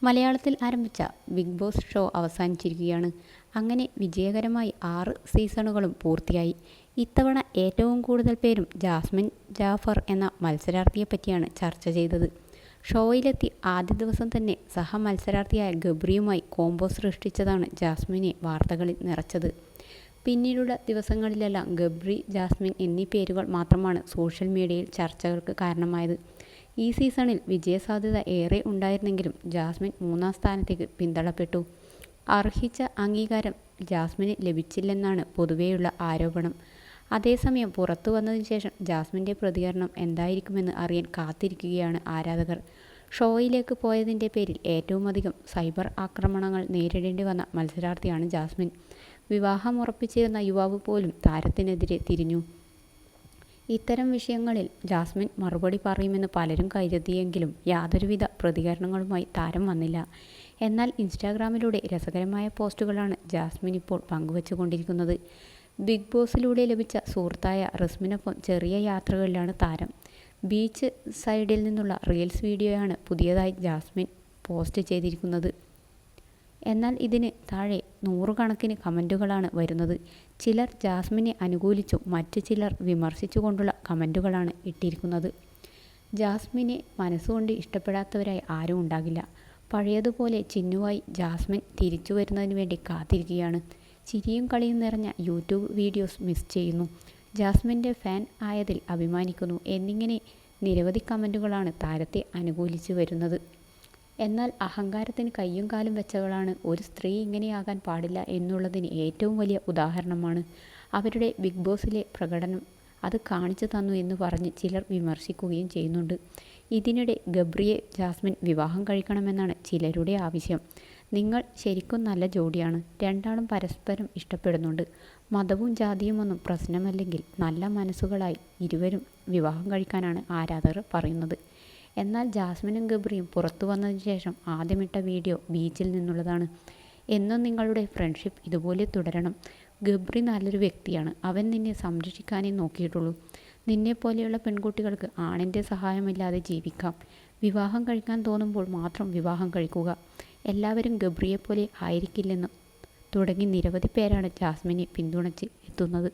മലയാളത്തിൽ ആരംഭിച്ച big boss show അവസാനിച്ചിരിക്കുകയാണ്. അങ്ങനെ വിജയകരമായി 6 സീസണുകളും പൂർത്തിയായി. ഇത്തവണ ഏറ്റവും കൂടുതൽ പേരും ജാസ്മിൻ ജാഫർ എന്ന മത്സരാർത്ഥിയെപ്പറ്റിയാണ് ചർച്ച ചെയ്തത്. ഷോയിലെത്തി ആദ്യ ദിവസം തന്നെ സഹമത്സരാർത്ഥിയായ ഗബ്രിയുമായി കോംബോ സൃഷ്ടിച്ചതാണ് ജാസ്മിനെ വാർത്തകളിൽ നിറച്ചത്. പിന്നീടുള്ള ദിവസങ്ങളിലെല്ലാം ഗബ്രി, ജാസ്മിൻ എന്നീ പേരുകൾ മാത്രമാണ് സോഷ്യൽ മീഡിയയിൽ ചർച്ചകൾക്ക് കാരണമായത്. ഈ സീസണിൽ വിജയസാധ്യത ഏറെ ഉണ്ടായിരുന്നെങ്കിലും ജാസ്മിൻ 3-ാം സ്ഥാനത്തേക്ക് പിന്തള്ളപ്പെട്ടു. അർഹിച്ച അംഗീകാരം ജാസ്മിന് ലഭിച്ചില്ലെന്നാണ് പൊതുവെയുള്ള ആരോപണം. അതേസമയം പുറത്തു വന്നതിന് ശേഷം ജാസ്മിൻ്റെ പ്രതികരണം എന്തായിരിക്കുമെന്ന് അറിയാൻ കാത്തിരിക്കുകയാണ് ആരാധകർ. ഷോയിലേക്ക് പോയതിൻ്റെ പേരിൽ ഏറ്റവുമധികം സൈബർ ആക്രമണങ്ങൾ നേരിടേണ്ടി വന്ന മത്സരാർത്ഥിയാണ് ജാസ്മിൻ. വിവാഹം ഉറപ്പിച്ചിരുന്ന യുവാവ് പോലും താരത്തിനെതിരെ തിരിഞ്ഞു. ഇത്തരം വിഷയങ്ങളിൽ ജാസ്മിൻ മറുപടി പറയുമെന്ന് പലരും കരുതിയെങ്കിലും യാതൊരുവിധ പ്രതികരണങ്ങളുമായി താരം വന്നില്ല. എന്നാൽ ഇൻസ്റ്റാഗ്രാമിലൂടെ രസകരമായ പോസ്റ്റുകളാണ് ജാസ്മിൻ ഇപ്പോൾ പങ്കുവച്ചുകൊണ്ടിരിക്കുന്നത്. ബിഗ് ബോസിലൂടെ ലഭിച്ച സുഹൃത്തായ റസ്മിനൊപ്പം ചെറിയ യാത്രകളിലാണ് താരം. ബീച്ച് സൈഡിൽ നിന്നുള്ള റീൽസ് വീഡിയോയാണ് പുതിയതായി ജാസ്മിൻ പോസ്റ്റ് ചെയ്തിരിക്കുന്നത്. എന്നാൽ ഇതിന് താഴെ നൂറുകണക്കിന് കമൻറ്റുകളാണ് വരുന്നത്. ചിലർ ജാസ്മിനെ അനുകൂലിച്ചും മറ്റു ചിലർ വിമർശിച്ചുകൊണ്ടുള്ള കമൻറ്റുകളാണ് ഇട്ടിരിക്കുന്നത്. ജാസ്മിനെ മനസ്സുകൊണ്ട് ഇഷ്ടപ്പെടാത്തവരായി ആരും ഉണ്ടാകില്ല. പഴയതുപോലെ ചിന്നുവായി ജാസ്മിൻ തിരിച്ചു വരുന്നതിന് വേണ്ടി കാത്തിരിക്കുകയാണ്. ചിരിയും കളിയും നിറഞ്ഞ യൂട്യൂബ് വീഡിയോസ് മിസ് ചെയ്യുന്നു, ജാസ്മിൻ്റെ ഫാൻ ആയതിൽ അഭിമാനിക്കുന്നു എന്നിങ്ങനെ നിരവധി കമൻറ്റുകളാണ് താരത്തെ അനുകൂലിച്ച് വരുന്നത്. എന്നാൽ അഹങ്കാരത്തിന് കയ്യും കാലും വെച്ചവളാണ് ഒരു സ്ത്രീ, ഇങ്ങനെയാകാൻ പാടില്ല എന്നുള്ളതിന് ഏറ്റവും വലിയ ഉദാഹരണമാണ് അവരുടെ ബിഗ് ബോസിലെ പ്രകടനം. അത് കാണിച്ചു തന്നു എന്ന് പറഞ്ഞ് ചിലർ വിമർശിക്കുകയും ചെയ്യുന്നുണ്ട്. ഇതിനിടെ ഗബ്രിയെ ജാസ്മിൻ വിവാഹം കഴിക്കണമെന്നാണ് ചിലരുടെ ആവശ്യം. നിങ്ങൾ ശരിക്കും നല്ല ജോഡിയാണ്, രണ്ടാളും പരസ്പരം ഇഷ്ടപ്പെടുന്നുണ്ട്, മതവും ജാതിയുമൊന്നും പ്രശ്നമല്ലെങ്കിൽ നല്ല മനസ്സുകളായി ഇരുവരും വിവാഹം കഴിക്കാനാണ് ആരാധകർ പറയുന്നത്. എന്നാൽ ജാസ്മിനും ഗബ്രിയും പുറത്തു വന്നതിന് ശേഷം ആദ്യമിട്ട വീഡിയോ ബീച്ചിൽ നിന്നുള്ളതാണ്. എന്നും നിങ്ങളുടെ ഫ്രണ്ട്ഷിപ്പ് ഇതുപോലെ തുടരണം. ഗബ്രി നല്ലൊരു വ്യക്തിയാണ്, അവൻ നിന്നെ സംരക്ഷിക്കാനേ നോക്കിയിട്ടുള്ളൂ. നിന്നെപ്പോലെയുള്ള പെൺകുട്ടികൾക്ക് ആണിൻ്റെ സഹായമില്ലാതെ ജീവിക്കാം. വിവാഹം കഴിക്കാൻ തോന്നുമ്പോൾ മാത്രം വിവാഹം കഴിക്കുക. എല്ലാവരും ഗബ്രിയെപ്പോലെ ആയിരിക്കില്ലെന്ന് തുടങ്ങി നിരവധി പേരാണ് ജാസ്മിനെ പിന്തുണച്ച് എത്തുന്നത്.